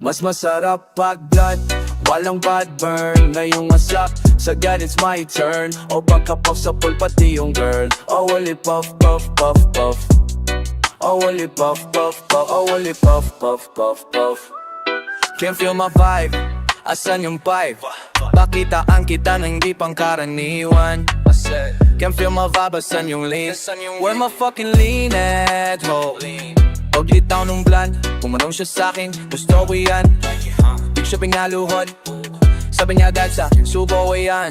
Mas masarap pag blunt, walang bad burn. Ngayong asak, sagad it's my turn. O pagka-puff sa pool pati yung girl. O wali puff, puff, puff, puff. O wali puff, puff, puff. O wali puff, puff, puff, puff. Can't feel my vibe, asan yung pipe? Pakitaan kita ng hindi pangkaraniwan. Can't feel my vibe, asan yung lean? Where my fucking lean at, ho? Paglitaw nung bland, pumanong siya sa'kin, gusto ko yan. Di siya pinaluhod, sabi niya agad sa'kin, subo ko yan.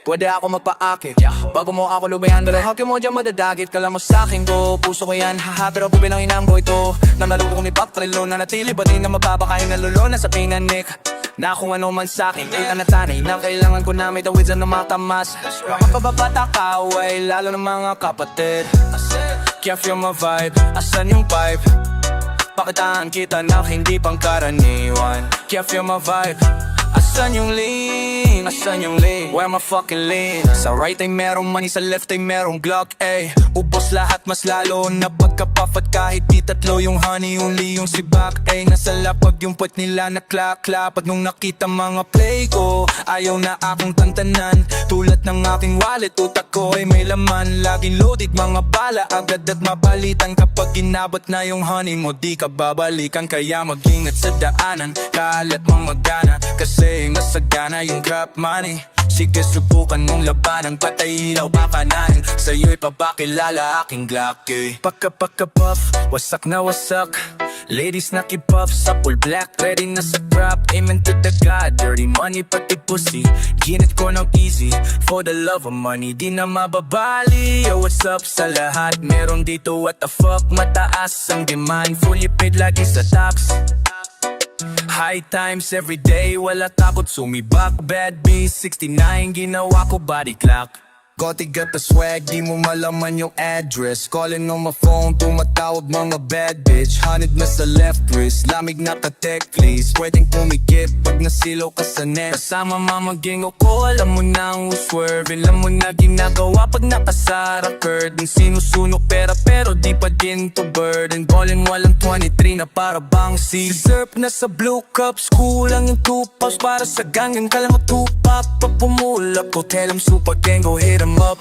Pwede ako magpaakit, bago mo ako lubayan. Pero hake mo dyan madadagit, kala mo sa'kin ko, puso ko yan. Haha, pero pubilang inang ko ito. Namnalo ko ni Pop Trilo, na natili ba din na mababakain na lulo na sa pinanik. Na kung ano man sa'kin, ay natanay na kailangan ko na may tawid na matamas. Mga pababata ka, ay lalo ng mga kapatid. Can't feel my vibe, asan yung pipe? Pakitaan kita na hindi pangkaraniwan. Can't feel my vibe, asan yung lean? Asan yung lean? Where my fucking lean? Sa right ay merong money, sa left ay merong Glock, eh. Ubos lahat mas lalo na pagka-puff at kahit di tatlo yung honey, only yung sibak, eh. Nasa lapag yung puwet nila na klak-klak. Pag nung nakita mga play ko, ayaw na akong tantanan. Tulad ng aking wallet, utak ko ay may laman. Laging loaded mga bala, agad at mabalitan. Kapag inabot na yung honey mo, di ka babalikan. Kaya mag-ingat sa daanan, kalat mong magana. Kasi nasagana yung crap money. Sige subukan mong labanan, patay ilaw papanahin. Sa'yo'y pabakilala aking Glock, eh. Pagka-puff, wasak na wasak. Ladies nakipuff sa full black, ready na sa trap. Aiming to the god, dirty money pati pussy. Ginit ko ng easy, for the love of money. Di na mababali, yo what's up sa lahat. Meron dito what the fuck, mataas ang demand. Fully paid lagi sa tax. High times every day, wala takot sumibak. Bad B69, ginawa ko body clock. Gotti got the swag, di mo malaman yung address. Calling on my phone, tumatawag mga bad bitch. 100 na sa left wrist, lamig na ka-tech please. Pwedeng pumikip pag nasilaw ka sa net. Kasama mamaging ko, alam mo na ang swerve. Alam mo na ginagawa pag nakasara curtain. Sinusunog pera pero di pa din to burden. Ballin' walang 23 na para bang sea. Surf na sa blue cups, kulang yung 2 pops. Para sa gangan ka lang matupak. Pag pumulap ko, tell them super gang, go hit 'em up.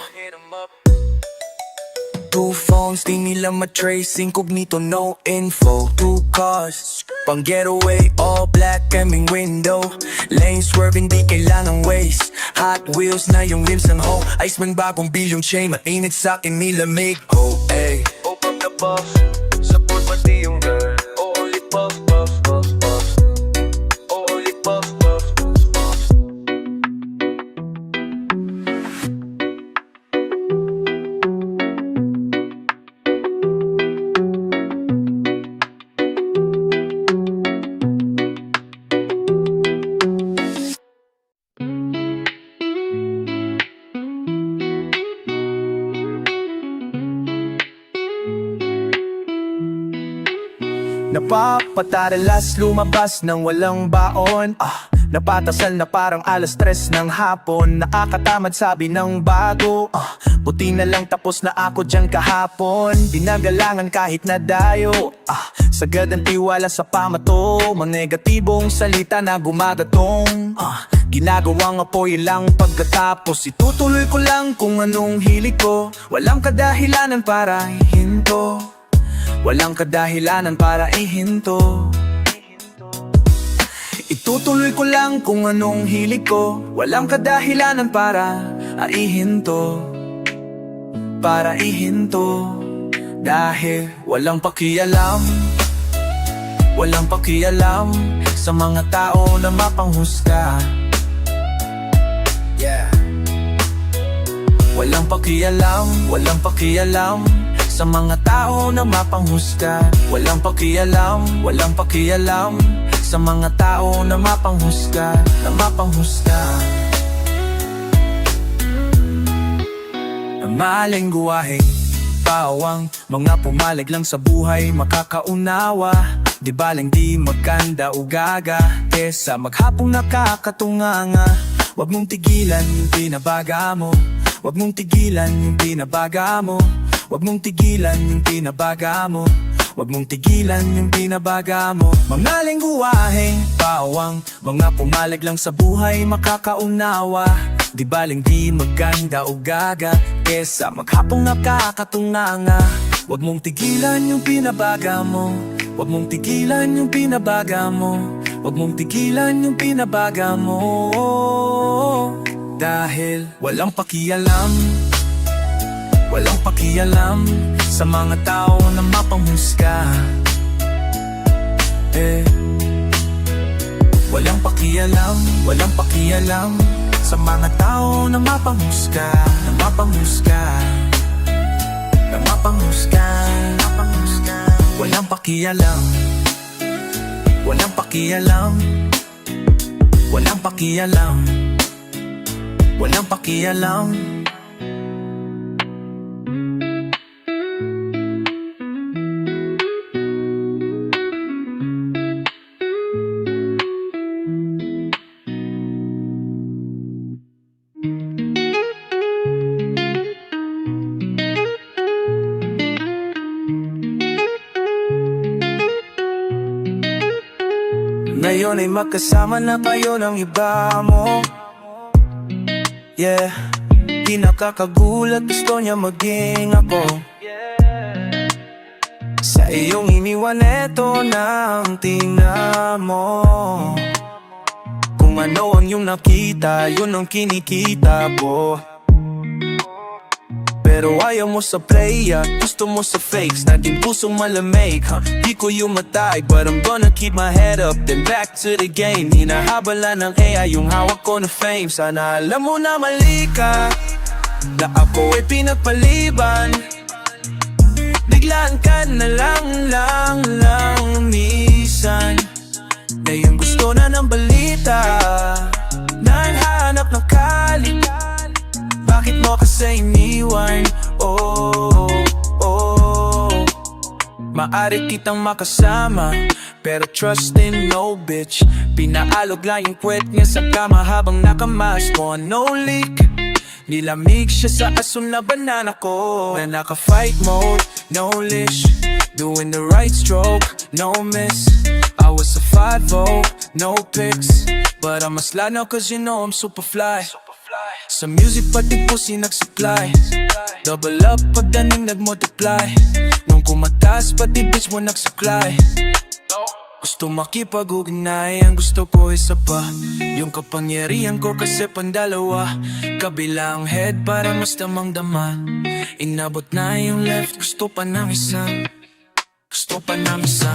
2 phones, di nila matrace. Incognito, no info. 2 cars, pang getaway. All black, kaming window. Lane swerving, di kailangang waste. Hot wheels na yung limbs ng hoe. Iceman bagong bilyong chain. Mainit sa'kin nilamig. Oh, ay. Open the buff, sa pool pati yung girl. Oh, only puff, puff, puff, puff. Oh, only puff, puff, puff, puff. Napapataralas, lumabas ng walang baon. Napatasal na parang alas 3 ng hapon. Nakakatamad sabi ng bago. Buti na lang tapos na ako dyan kahapon. Dinagalangan kahit na dayo. Sagad ang tiwala sa pamato. Mga negatibong salita na gumagatong. Ginagawang apoy lang pagkatapos. Itutuloy ko lang kung anong hilig ko. Walang kadahilanan para ihinto. Walang kadahilanan para ihinto. Itutuloy ko lang kung anong hilig ko. Walang kadahilanan para ihinto. Para ihinto. Dahil walang pakialam. Walang pakialam sa mga tao na mapanghusga. Yeah. Walang pakialam. Walang pakialam sa mga tao na mapanghusga. Walang pakialam, walang pakialam sa mga tao na mapanghusga, na mapanghusga. Na maling guwahing pawang mga pumalag lang sa buhay makakaunawa. Di balang di maganda o gaga kesa maghapong nakakatunganga. Wag mong tigilan yung binabaga mo. Wag mong tigilan yung binabaga mo. Wag mong tigilan yung binabaga mo. Huwag mong tigilan yung binabaga mo. Mga lingguwaheng bawang, mga pumalag lang sa buhay makakaunawa. Di baling di maganda o gaga, kesa maghapong nakakatunganga. Huwag mong tigilan yung binabaga mo. Huwag mong tigilan yung binabaga mo. Huwag mong tigilan yung binabaga mo. Dahil walang pakialam, walang pakialam sa mga tao na mapanghusga. Walang pakialam, walang pakialam sa mga tao na mapanghusga, na mapanghusga, na mapanghusga, mapanghusga. Walang pakialam, walang pakialam, walang pakialam, walang pakialam. Ngayon ay magkasama na kayo ng iba mo. Yeah, di nakakagulat, gusto niya maging ako. Sa iyong iniwan, eto na ang tingnan mo. Kung ano ang iyong nakita, yun ang kinikita mo. Pero ayaw mo sa playa, gusto mo sa fakes. Naging pusong malamig, di ko yung matay, but I'm gonna keep my head up, then back to the game. Hinahabala ng AI yung hawak ko na fame. Sana alam mo na mali ka, na ako ay pinagpaliban. Biglaan ka na lang minsan. Ngayon gusto na ng balita, nahanap ng kalit. Bakit mo kasi iniwan? Oh. Maaari kitang makasama, pero trust in no bitch. Pinaalog lang yung kwet niya sa kama habang nakamask on no leak. Nilamig siya sa aso na banana ko, na naka-fight mode, no leash. Doing the right stroke, no miss. I was a 5-0, no pics, but I'm a slide now cause you know I'm super fly. Sa music pati pussy nag-supply, double up pagdating nag-multiply. Nung kumatas pati bitch mo nagsuklay. Gusto makipag-ugnay, ang gusto ko isa pa. Yung kapangyarihan ko kasi pandalawa. Kabilang head para mas damang-dama. Inabot na yung left, gusto pa ng isa. Gusto pa ng isa.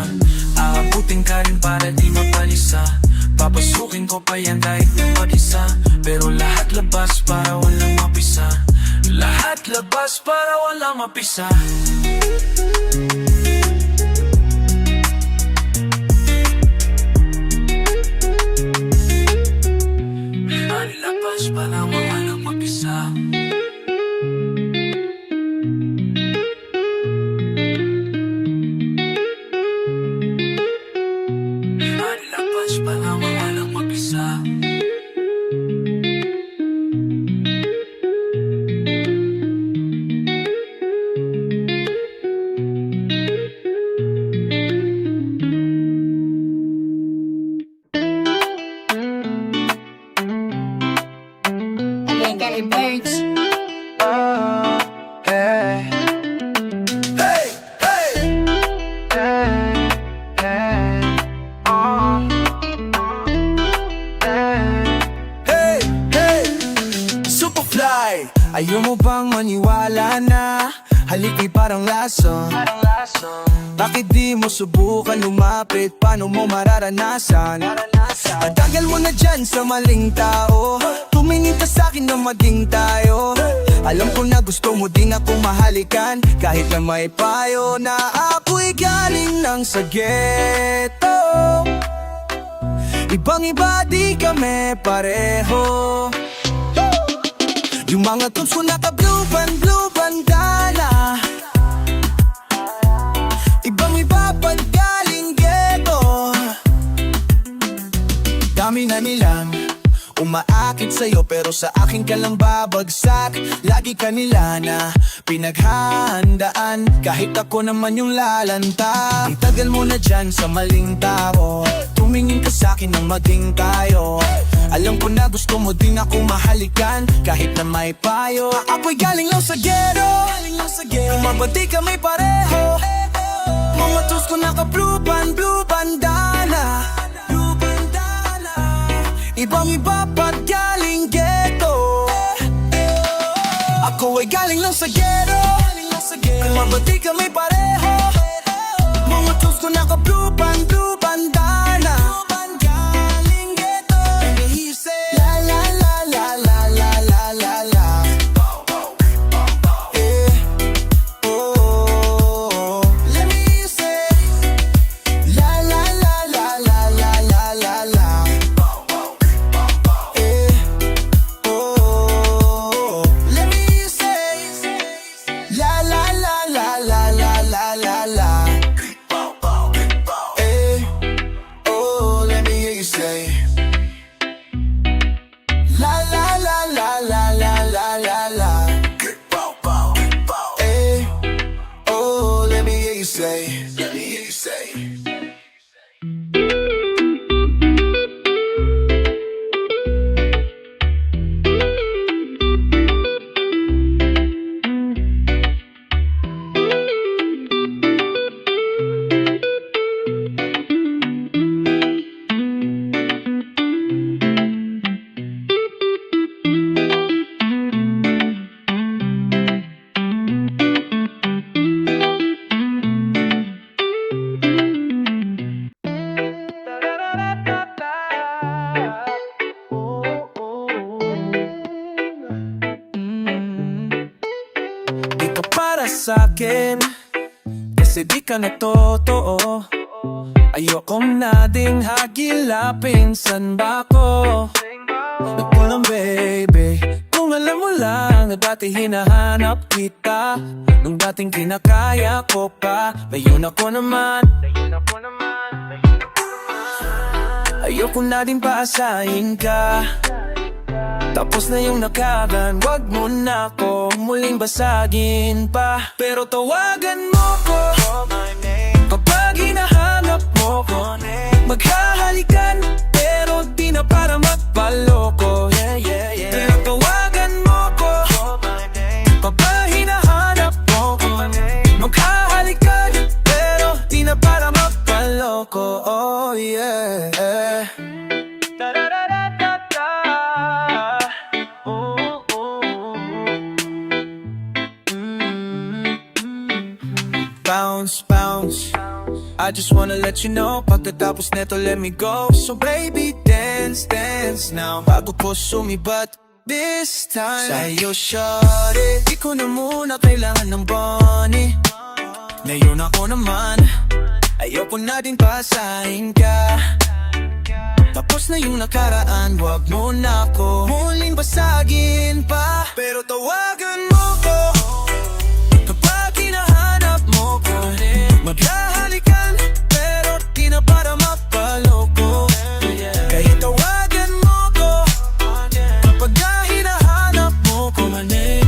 Aabutin ka rin para di mapalisa. Papasukin ko pa yan kahit na mag-isa. Pero lahat labas para walang mapisa. Lahat labas para walang mapisa. Lahat labas para walang mapisa. Para walang mapisa. Legendary Birds. Hey. Hey, hey. Hey, hey. Hey, hey. Superfly, ayaw mo bang maniwala na haliki parang lason? Bakit di mo subukan lumapit? Paano mo mararanasan? Ang tagal mo na dyan sa maling tao. Tumingin ka sa'kin na maging tayo. Alam ko na gusto mo din ako mahalikan, kahit na may payo na ako'y galing ng sa ghetto. Ibang iba di kami pareho. Yung mga tubs ko naka-blue bandana. Ibang iba pag galing ghetto. Dami na nilang umaakit sa'yo pero sa akin ka lang babagsak. Lagi ka nila na pinaghahandaan, kahit ako naman yung lalanta. Ang tagal mo na dyan sa maling tao, tumingin ka sa'kin nang maging tayo. Alam ko na gusto mo din ako mahalikan, kahit na may payo. Ako'y galing lang sa ghetto, kumabati kami pareho. Mga tools ko naka-blue bandana. Ibang iba pa't galing ghetto. Ako ay galing lang sa ghetto, kumabati kami pareho. Mga tools ko naka-blue bandana. Sa'kin, kasi di ka na totoo. Ayokong nating hagilapin, san ba ako? Nagpulang baby, kung alam mo lang na dati hinahanap kita, nung dating kinakaya ko pa. Ngayon ako naman, ayoko na din paasahin ka. Tapos na yung nakaraan, wag mo na ako muling basagin pa. Pero tawagan mo ko kapag hinahanap mo ko. Maghahalikan, pero di na para magpaloko. Pero tawagan mo ko kapag hinahanap mo ko. Maghahalikan, pero di na para magpaloko. Oh yeah. Bounce, I just wanna let you know, pagkatapos neto let me go. So baby, dance now, bago ko sumibat this time. Sa'yo shawty, di ko na muna kailangan ng bunny. Ngayon ako naman, ayoko na din pasahin ka. Tapos na yung nakaraan, wag mo na ako muling basagin pa. Pero tawagan mo ko kapag hinahanap mo ko. Maghahalikan, pero di na para mapaloko. Kahit tawagan mo ko kapag hinahanap mo ko.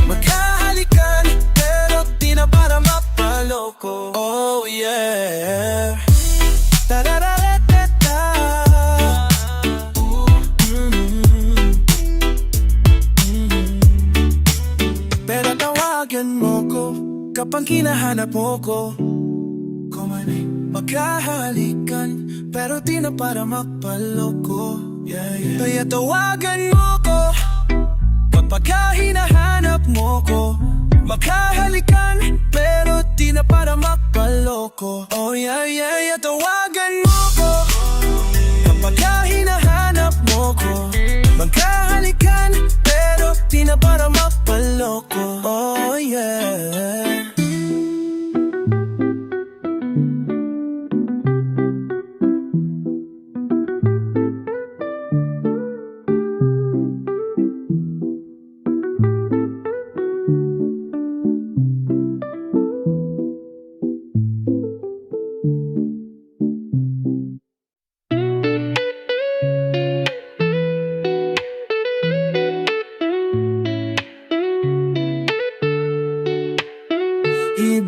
Maghahalikan, pero di na para mapaloko. Oh yeah. Ta-da-da-da-da-da. Pero tawagan mo ko kapag hinahanap mo ko. Maghahalikan, pero di na para magpaloko. Kaya tawagan mo ko kapag hinahanap mo ko. Maghahalikan, pero di na para magpaloko. Oh yeah. Tawagan mo ko kapag hinahanap mo ko. Maghahalikan, pero di na para magpaloko. Oh yeah.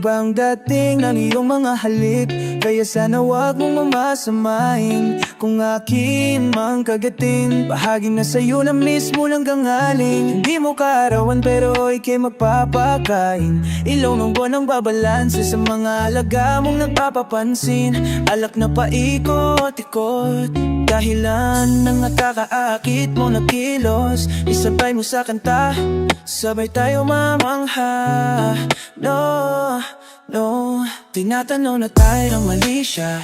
ibang dating ng iyong mga halik. Kaya sana wag mong mamasamain kung akin mang kagatin. Bahagi na sa'yo na mismo lang gangaling. Hindi mo kaarawan pero ika'y magpapakain. Ilaw ng buwan ang babalanse sa mga alaga mong nagpapapansin. Alak na paikot-ikot, dahilan ng nakakaakit mo na kilos. Isabay mo sa kanta, sabay tayo mamangha. No, no, tinatanong na tayo ng mali siya.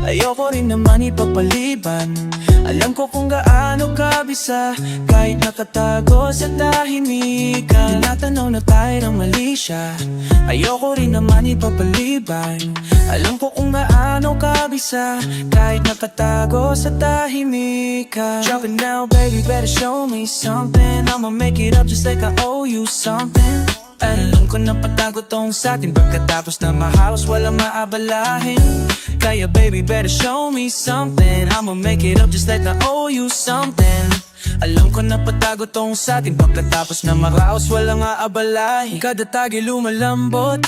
Ayoko rin naman ipagpaliban. Alam ko kung gaano kabisa, kahit nakatago sa tahimikan. Tinatanong na tayo ng mali siya. Ayoko rin naman ipagpaliban. Alam ko kung gaano kabisa, kahit nakatago sa tahimikan. Drop it now baby, better show me something. I'ma make it up just like I owe you something. Alam ko na patago tong sa'tin, pagkatapos na ma-house walang maabalahin. Kaya baby better show me something. I'ma make it up just like I owe you something. Alam ko na patago tong sa'tin, pagkatapos na ma-house walang aabalahin. Kada tagi lumalambot,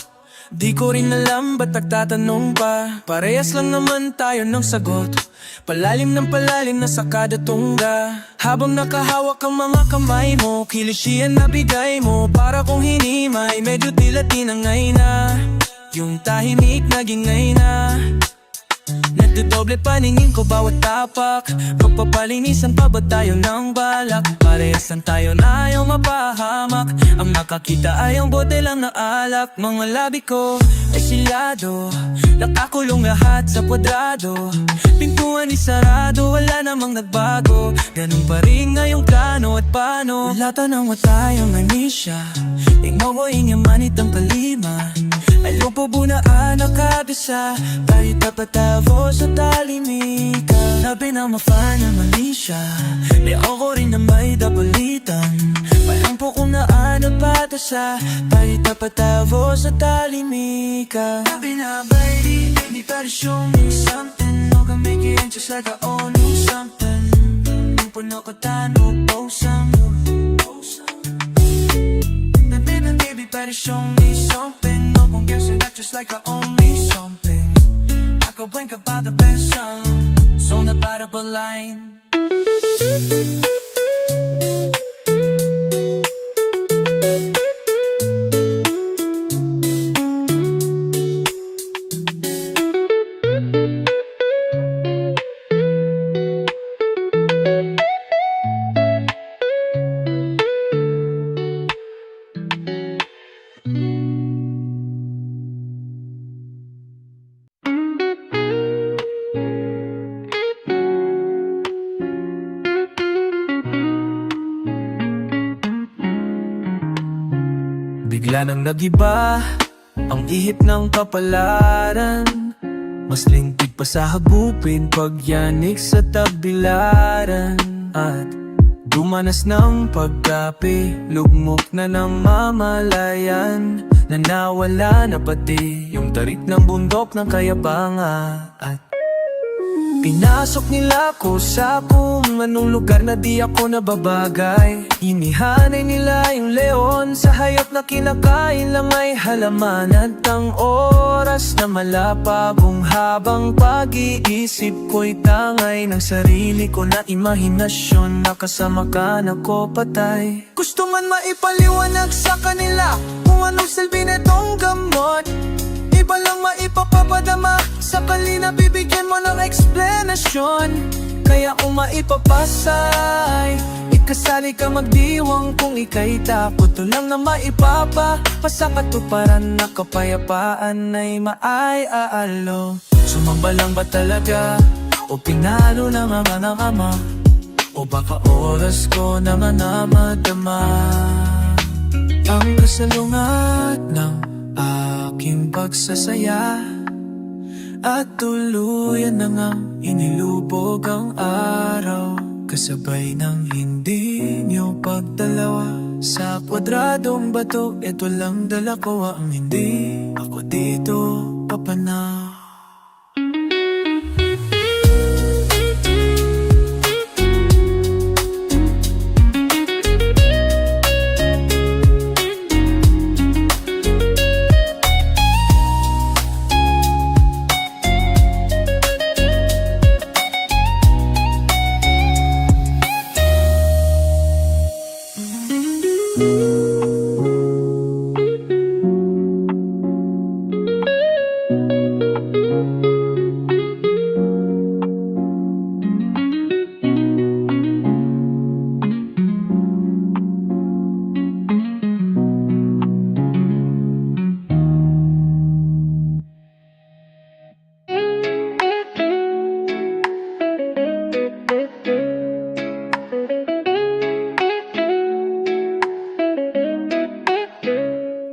di ko rin alam ba't nagtatanong pa. Parehas lang naman tayo ng sagot, palalim ng palalim na sa kada tungga. Habang nakahawak ang mga kamay mo, kilos yan na bigay mo. Para kung hinimay, medyo tila tinangay na. Yung tahimik naging ngay na. Nagdodoble paningin ko bawat tapak. Magpapalinisan pa ba tayo ng balak? Parehas lang tayo na ayaw mapahamak. Ang nakakita ay ang bote lang na alak. Mga labi ko ay silado, nakakulong lahat sa kwadrado. Pintuan isarado, wala namang nagbago. Ganun pa rin ngayong plano at paano. Wala tanang tayong anisya, tingnan mo inyamanit ang kalima. Alam po bunaan nakabisa, tayo tapatavo sa talimikan. Sabi na mafan na mali siya, di ako rin na may dabalitan. Palang po kung naano patasa, tayo tapatavo sa talimikan. Sabi na baby, baby better show me something. No can make it just like I owe you something. Nung puno ko tano, posang. Baby better show me something. No one guessing that just like I owe me something. I could blink about the best song, so not bad of a line. Bigla nang nagiba ang ihip ng kapalaran. Mas lingkid pa sa hagupin pagyanik sa tagbilaran. At dumanas ng pagkape, lugmok na ng mamalayan. Na nawala na pati yung tarik ng bundok ng Kayabangan. At pinasok nila ko sa kung anong lugar na di ako nababagay. Inihanay nila yung leon sa hayop na kinakain lang ay halaman. At ang oras na malapabong habang pag-iisip ko'y tangay ng sarili ko na imahinasyon. Nakasama ka na ko patay. Gusto man maipaliwanag sa kanila kung anong silbi netong gamot. Iba lang maipapapadama sakali na bibigyan mo ng eksplanasyon. Kaya kung maipapasay, ikasali ka magdiwang kung ika'y takot. Ito lang na maipapasa katuparan na kapayapaan ay maay-aalo. Sumamba lang ba talaga o pinalo na mga nakama? O baka oras ko naman na madama ang kasalungat ng aking pagsasaya. At tuluyan na ngang inilubog ang araw, kasabay ng hindi nyo pagdalawa. Sa kwadradong bato, eto lang dala ko ang hindi ako dito papanaw.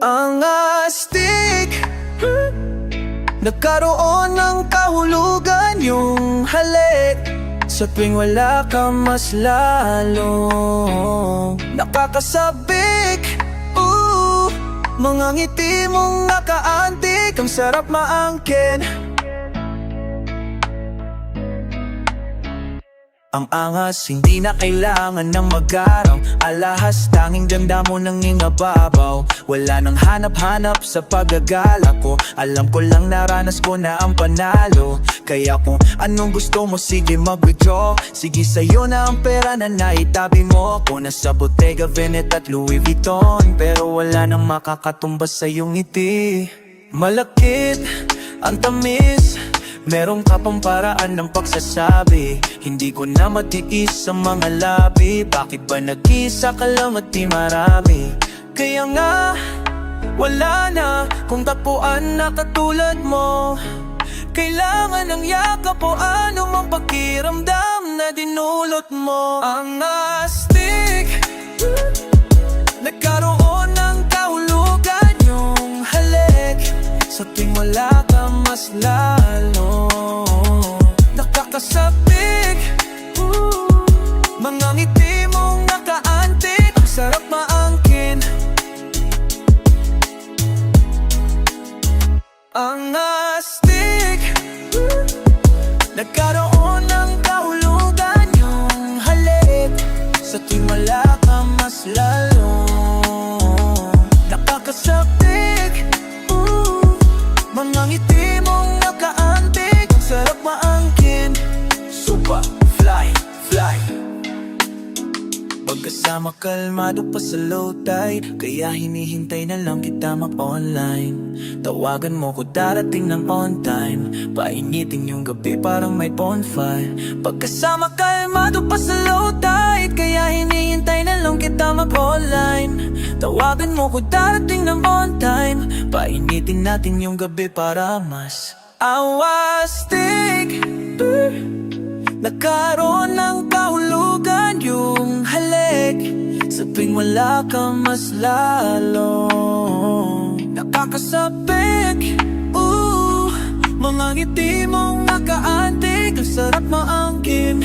Ang astig, nagkaroon ng kahulugan yung halik. Sa tuwing wala ka mas lalo nakakasabik. Mga ngiti mong nakaantig, ang sarap maangkin. Ang angas, hindi na kailangan ng mag-araw. Alahas, tanging ganda mo nang ingababaw. Wala nang hanap-hanap sa paggagala ko. Alam ko lang naranas ko na ang panalo. Kaya kung anong gusto mo, sige mag-withdraw. Sige sa'yo na ang pera na naitabi mo. Kung nasa Bottega Veneta at Louis Vuitton, pero wala nang makakatumbas sa iyong ngiti. Malakit, ang tamis, meron ka pang paraan ng pagsasabi. Hindi ko na matiis ang mga labi. Bakit ba nag-isa ka lang at di marami? Kaya nga, wala na kung tapuan na katulad mo. Kailangan ng yakap o ano mang pakiramdam na dinulot mo. Ang astig, nagkaroon ng kahulugan yung halik. Sa tuwing wala ka mas lalo nakakasabik. Mga ngiti mong nakaantig, ang sarap maangkin. Ang astig, nagkaroon ng kahulugan yung halik. Sa tuwing wala ka mas lalo nakakasabik. Mga ngiti mong nakaantig, ang sarap maangkin. Super fly, fly. Pagkasama kalmado pa sa low tide, kaya hinihintay na lang kita mag-online. Tawagan mo ko darating ng on time, painitin yung gabi parang may bonfire. Pagkasama kalmado pa sa low tide, kaya hinihintay na lang kita mag-online. Tawagan mo ko darating ng on time, painitin natin yung gabi para mas awastig. Nagkaroon ng kahulugan yung halik. Sa tuwing wala ka mas lalo nakakasabik. Mga ngiti mong nakaantig, ang sarap maangkin.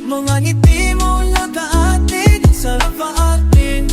Mga ngiti mong nakaantig, ang sarap maangkin.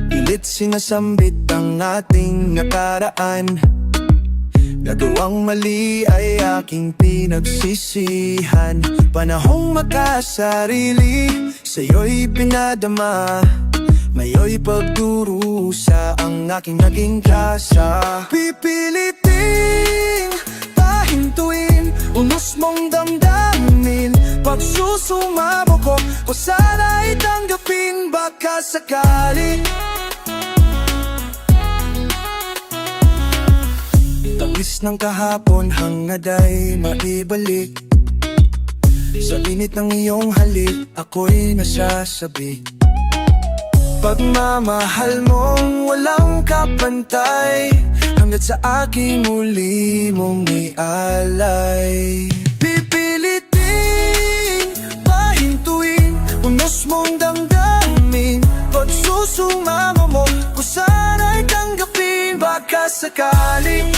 Pilit sinasambit ang ating nakaraan. Nagawang mali ay aking pinagsisihan. Panahong makasarili, sa'yo'y pinadama. Mayo'y pagdurusa ang aking naging grasa. Pipiliting pahintuin, unos mong damdamin. Pagsusumamo ko sana'y tanggapin, baka sakali. Tamis ng kahapon hangad ay maibalik. Sa init ng iyong halik, ako'y nasasabi. Pagmamahal mong walang kapantay, hanggat sa aking muli mong ialay. Pipiliting pahintuin, unos mong damdamin. Pagsusumamo mo, sana'y tanggapin, baka sakaling.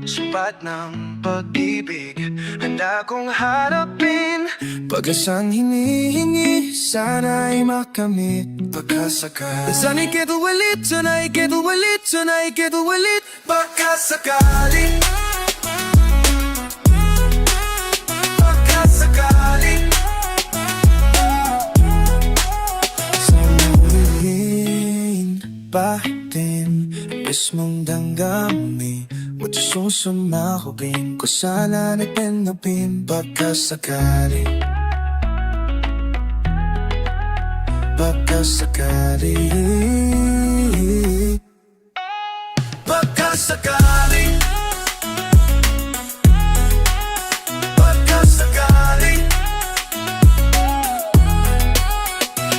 sumbat ng pag-ibig, handa kong harapin. Pag-asang hinihingi, sana'y makamit pagkasakali. Sana'y ulit, sana'y ulit, pagkasakali. Pagkasakali. Sana ulihin pa din mismong damdamin mo susuma ko rin ko sana nagpinapin pagkasakali. Pagkasakali. Pagkasakali. Pagkasakali.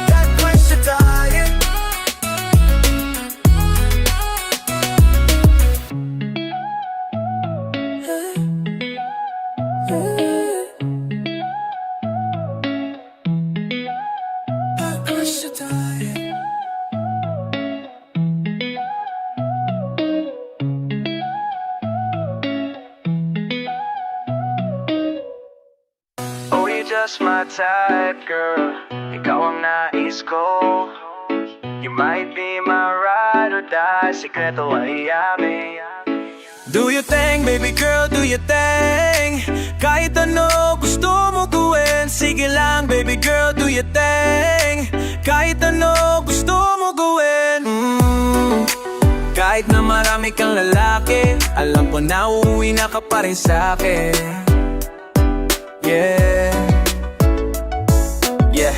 Gagawin siya tayo. Gagawin siya tayo. Oh, you're just my type, girl. Ikaw ang nais ko. You might be my ride or die. Sikreto ay yamin. Do your thing, baby girl, do your thing. Kahit ano gusto mo gawin, sige lang, baby girl, do your thing. Kahit ano gusto mo gawin. Kahit na marami kang lalaki, alam ko na uuwi na ka pa rin sa'kin. Yeah. Yeah.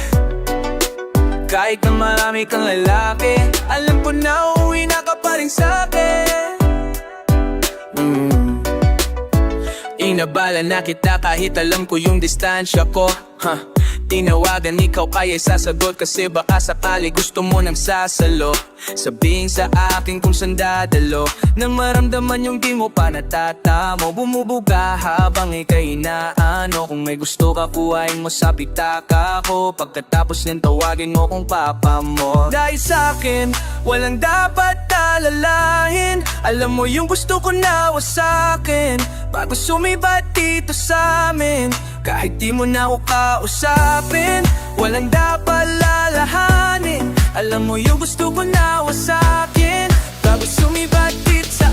Kahit na marami kang lalaki, alam ko na uuwi na ka pa rin sa'kin. Inabala na kita kahit alam ko yung distansya ko. Tinawagan ikaw kaya sasagot kasi baka sakali gusto mo nang sasalo. Sabihin sa akin kung saan dadalo, nang maramdaman yung di mo pa natatamo. Bumubuga habang ika'y inaano, kung may gusto ka kuhain mo sa pitaka ko. Pagkatapos nyan tawagin mo kung papa mo. Dahil sa'kin walang dapat alalahin, alam mo yung gusto ko na sa'kin. Bago sumibat dito sa'min, kahit di mo na ako kausapin, walang dapat lalahanin, alam mo yung gusto ko na sa'kin. Bago sumibat dito sa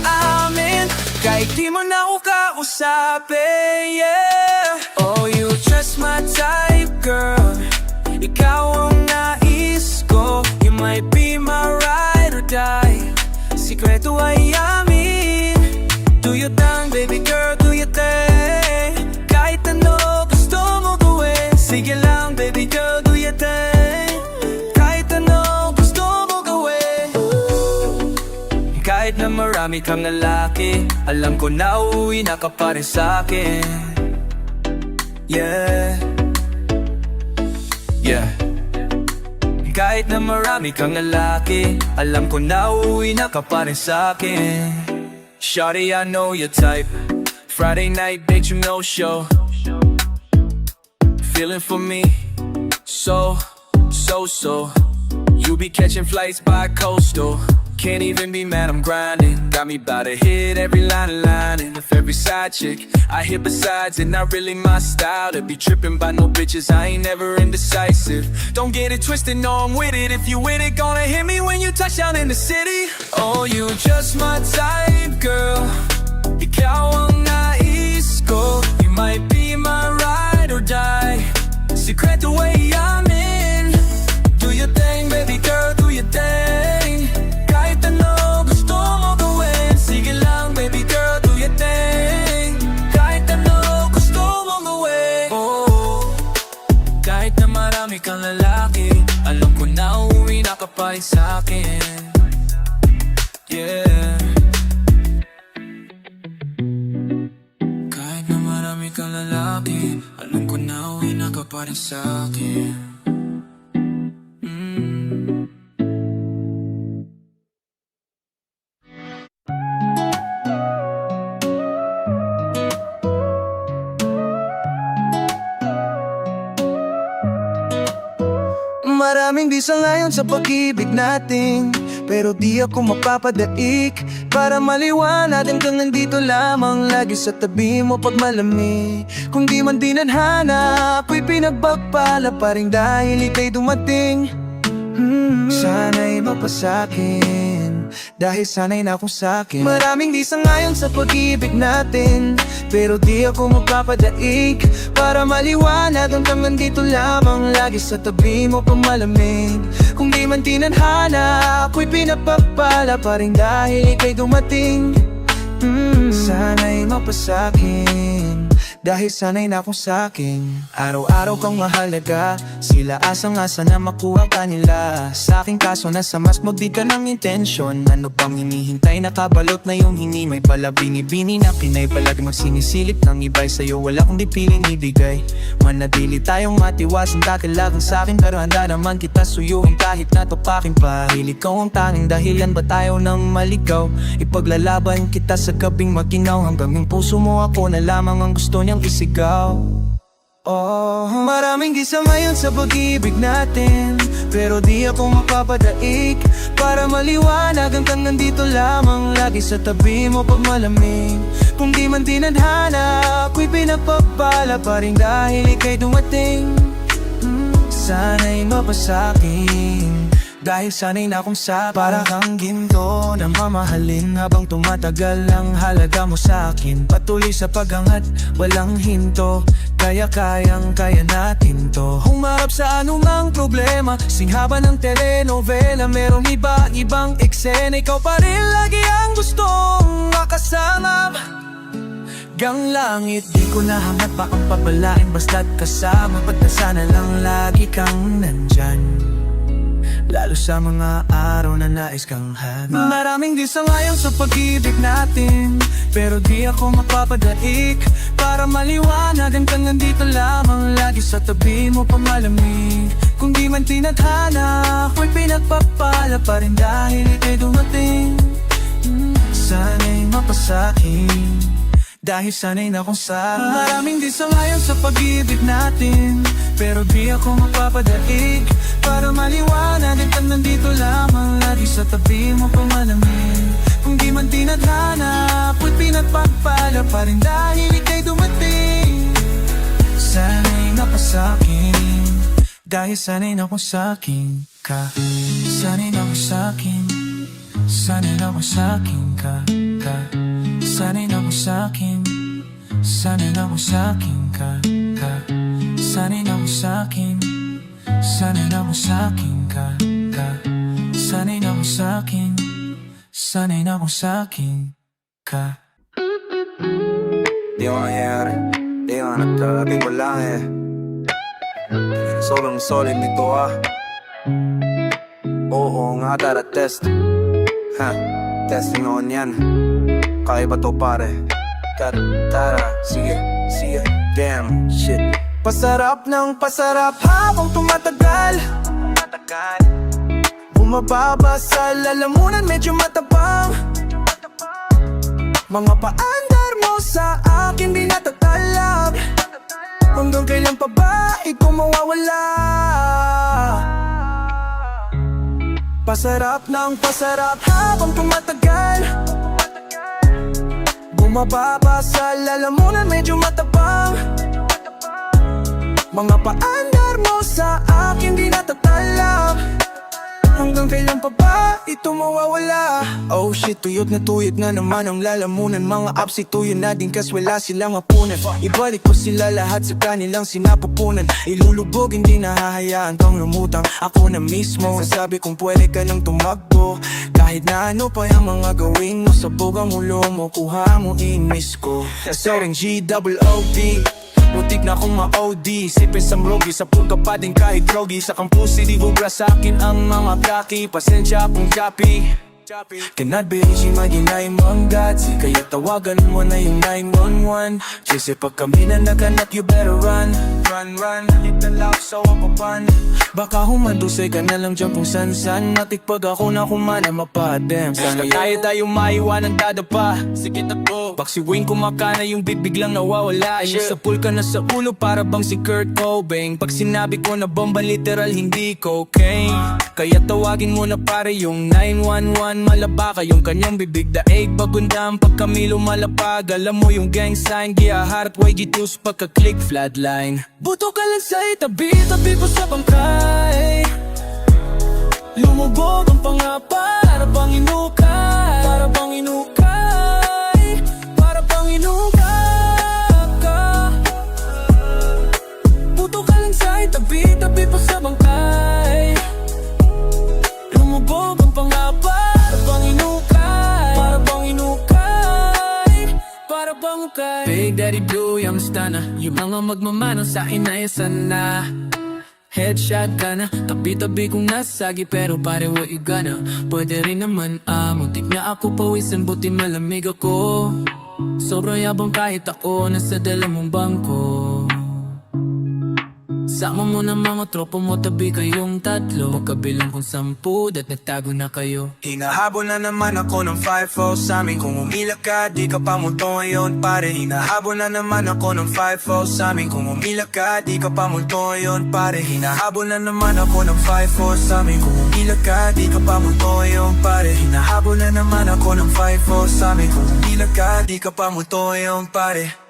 amin, kahit di mo na ako kausapin, yeah. Oh, you just my type, girl. Ikaw ang nais ko. You might be my ride or die. Sikreto ay yamin. Do your thing, baby girl, do your thing. Kahit ano gusto mo gawin, sige lang, baby girl, do your thing. Kahit ano gusto mo gawin. Kahit na marami kang lalaki, alam ko na uuwi na ka pa rin sa'kin. Yeah. Yeah. Kahit na marami kang lalaki, alam ko na uuwi na ka pa rin sa'kin. Shawty, I know your type. Friday night, bitch, you no show. Feeling for me, so. You be catching flights by coastal. Can't even be mad, I'm grinding. Got me bout to hit every line and line. And if every side chick I hit besides, and not really my style to be tripping by no bitches, I ain't never indecisive. Don't get it twisted, no, I'm with it. If you with it, gonna hit me when you touch down in the city. Oh, you just my type, girl. Ikaw ang nais ko. You might be my ride or die. Sikreto ay yamin. Do your thing, baby girl, do your thing. Kahit ano gusto mo gawin, sige lang, baby girl, do your thing. Kahit ano gusto mo gawin. Oh, kahit na marami kang lalaki, alam ko na uuwi na ka pa rin sa'kin. Yeah. Kahit na marami kang lalaki, alam ko na uuwi na ka pa rin sa'kin. Maraming di sangayon sa pag-ibig natin, pero di ako mapapadaig para maliwanag hanggang nandito lamang. Lagi sa tabi mo pag malamig. Kung di man dinadhana, ako'y pinagbagpala pa rin dahil ika'y dumating. Sana'y mapasakin, dahil sana'y na akong sakin. Maraming di sangayon sa pag-ibig natin, pero di ako magpapadaig para maliwanag hanggang nandito lamang. Lagi sa tabi mo pang malamig. Kung di man tinadhana, ako'y pinapagpala pa rin dahil ika'y dumating. Sana'y mapasakin, dahil sana'y na akong sakin. Araw-araw kang mahalaga, sila asang-asa na makuha ka nila. Sa aking kaso nasa mas di ka ng intensyon. Ano pang hinihintay, nakabalot na yung hingi. May pala bini-bini na pinay, palagi magsinisilip ng iba'y sa'yo wala kong di piling ibigay. Manatili tayong matiwasan, kakalagang sa'kin, pero handa naman kita suyuin kahit natupakin pa. Ikaw ang tanging dahilan ba tayo nang maligaw? Ipaglalaban kita sa gabing maginaw, hanggang yung puso mo ako na lamang ang gusto niyang isigaw. Oh, maraming di sangayon sa pag-ibig natin, pero di ako mapapadaig para maliwanag hanggang nandito lamang. Lagi sa tabi mo pag malamig. Kung di man dinadhana, ako'y pinagpapala pa rin dahil ika'y dumating. Sana'y mapasakin, dahil sana'y na akong sakin. Para kang ginto na mamahalin habang tumatagal ang halaga mo sa'kin. Patuloy sa pag-angat, walang hinto, kaya kayang-kaya natin to. Humarap sa anumang problema, singhaba ng telenovela. Merong iba-ibang eksena, ikaw pa rin lagi ang gustong makasama. Gang langit, di ko nahangat pa ang papalain basta't kasama. Ba't na sana lang lagi kang nandyan, lalo sa mga araw na nais kang haba. Maraming di sangayon sa pag-ibig natin, pero di ako mapapadaig para maliwanag hanggang nandito lamang. Lagi sa tabi mo pa malamig. Kung di man tinadhana, ako'y pinagpapala pa rin dahil ika'y dumating. Sana'y mapasakin, dahil sana'y na akong sakin. Maraming di sangayon sa pag-ibig natin, pero di ako mapapadaig para maliwanag hanggang nandito lamang. Lagi sa tabi mo pa malamig. Kung di man tinadhana, ako'y pinagpagpala pa rin dahil ika'y dumating. Sana'y napasakin, dahil sana'y na akong sakin ka. Sana'y na akong sakin, sana'y na akong sakin ka. Sana'y na akong sakin, sana'y na akong sakin ka. Sana'y na akong sakin, sana'y na akong sakin ka. Sana'y na akong sakin, sana'y na akong sakin ka. Di ko nangyayari, di ko nagkakabing ko lang eh. Solong solid nito ah. Oo nga, tara test. Ha, testing on yan. Kaya ba to pare? Tara, sige, damn shit. Pasarap ng pasarap habang tumatagal. Bumababa sa lalamunan, medyo matabang. Mga paandar mo sa akin di natatalab. Hanggang kailan pa ba ikaw mawawala? Pasarap ng pasarap habang tumatagal. Bumababa sa lalamunan, medyo matabang. Mga paandar mo sa akin di natatalab. Hanggang kailan pa ba ito mawawala? Oh shit, tuyot na naman ang lalamunan. Mga apsituyo na din kas wala silang hapunan. Ibalik ko sila lahat sa kanilang sinapupunan. Ilulubog, hindi nahahayaan kang lumutang. Ako na mismo, sabi kong pwede ka nang tumakbo. Kahit na ano pa yung mga gawin mo, sabog ang ulo mo, kuha mo in-miss ko. Soring G-double-O-D, butik na akong ma-OD. Sipin sa mrogi, sa pulka pa din kahit drogi. Sa kampusi, di bubra sa'kin ang mga kaki. Pasensya akong copy. Cannot be easy mag-inay mong gods, kaya tawagan mo na yung 911. Kasi pag kami na naganap, you better run. run Italak sa wapapan Baka humandusay ka na lang dyan kung san-san Natikpag ako na kumana mapadem Sana kaya tayo maiwanan dadapa Sige takbo Baksiwing kumakana yung beat biglang nawawala Yung sa pool ka na sa ulo para bang si Kurt Cobain Pag sinabi ko na bomba literal hindi cocaine Kaya tawagin mo na pare yung 911 Malaba ka yung kanyang bibig daig Bagundang pag kami lumalapag Alam mo yung gang sign Giaharat YG2 pagka-click flatline Buto ka lang sa itabi-tabi ko sa bangkay Lumubog ang pangapa Para bang inukay Para bang inukay Para bang inukay ka Buto ka lang sa itabi-tabi pa sa bangkay Lumubog ang pangapa Para bang inukay Para bang inukay Para bang ukay Big Daddy Blue, yung stana Yung mga magmamano sa akin na sana Headshot ka na, tabi-tabi kong nasagi Pero pare wa igana, pwede rin naman muntik na ako pawisan, buti malamig ako Sobrang yabang kahit ako nasa dala mong bangko Sama mo na mga tropa mo, tabi kayong tatlo Magkabilang kong 10, dat nagtago na kayo Hinahabol na naman ako ng 5-4 sa amin Kung umila ka, di ka pa multo ngayon pare Hinahabol na naman ako ng 5-4 sa amin Kung umila ka, di ka pa multo ngayon pare Hinahabol na naman ako ng 5-4 sa amin Kung umila ka, di ka pa multo ngayon pare Hinahabol na naman ako ng 5-4 sa amin Kung umila ka, di ka pa multo ngayon pare